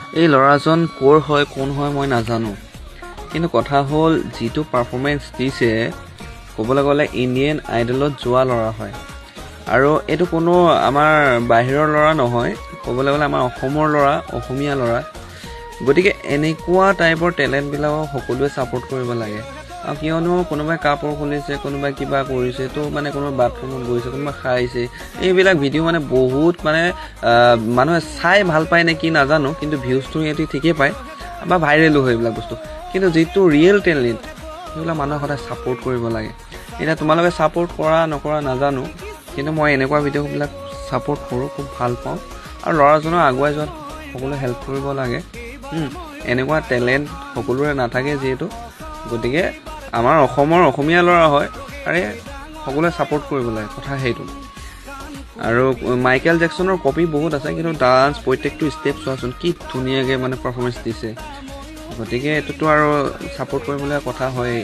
এই ল'ৰাজন কোন হয় মই নাজানো, কিন্তু কথা হ'ল যিটো পাৰফৰ্মেঞ্চ দিছে ক'বলৈ গ'লে ইণ্ডিয়ান আইডলত যোৱা ল'ৰা হয়। আৰু এইটো কোনো আমাৰ বাহিৰৰ ল'ৰা নহয়, ক'বলৈ গ'লে আমাৰ অসমৰ ল'ৰা, অসমীয়া ল'ৰা। গতিকে এনেকুৱা টাইপৰ টেলেণ্টবিলাকক সকলোৱে ছাপোৰ্ট কৰিব লাগে। আৰু কিয়নো কোনোবাই কাপোৰ খুলিছে, কোনোবাই কিবা কৰিছে, তো মানে কোনোবাই বাথৰুমত গৈছে, কোনোবাই খাইছে, এইবিলাক ভিডিঅ' মানে বহুত মানে মানুহে চাই ভাল পায় নে কি নাজানো, কিন্তু ভিউজটো সিহঁতি ঠিকেই পায় বা ভাইৰেলো হয় এইবিলাক বস্তু। কিন্তু যিটো ৰিয়েল টেলেণ্ট সেইবিলাক মানুহে সদায় ছাপোৰ্ট কৰিব লাগে। এতিয়া তোমালোকে ছাপোৰ্ট কৰা নকৰা নাজানো, কিন্তু মই এনেকুৱা ভিডিঅ'বিলাক ছাপোৰ্ট কৰোঁ, খুব ভাল পাওঁ। আৰু ল'ৰাজনৰ আগুৱাই যোৱাত সকলোৱে হেল্প কৰিব লাগে। এনেকুৱা টেলেণ্ট সকলোৰে নাথাকে যিহেতু, গতিকে আমাৰ অসমৰ অসমীয়া ল'ৰা হয়, আৰে সকলোৱে ছাপোৰ্ট কৰিব লাগে, কথা সেইটো। আৰু মাইকেল জেকচনৰ কপি বহুত আছে, কিন্তু ডান্স প্ৰত্যেকটো ষ্টেপ চোৱাচোন কি ধুনীয়াকৈ মানে পাৰফৰ্মেঞ্চ দিছে। গতিকে এইটোতো আৰু ছাপোৰ্ট কৰিবলৈ কথা হয়েই।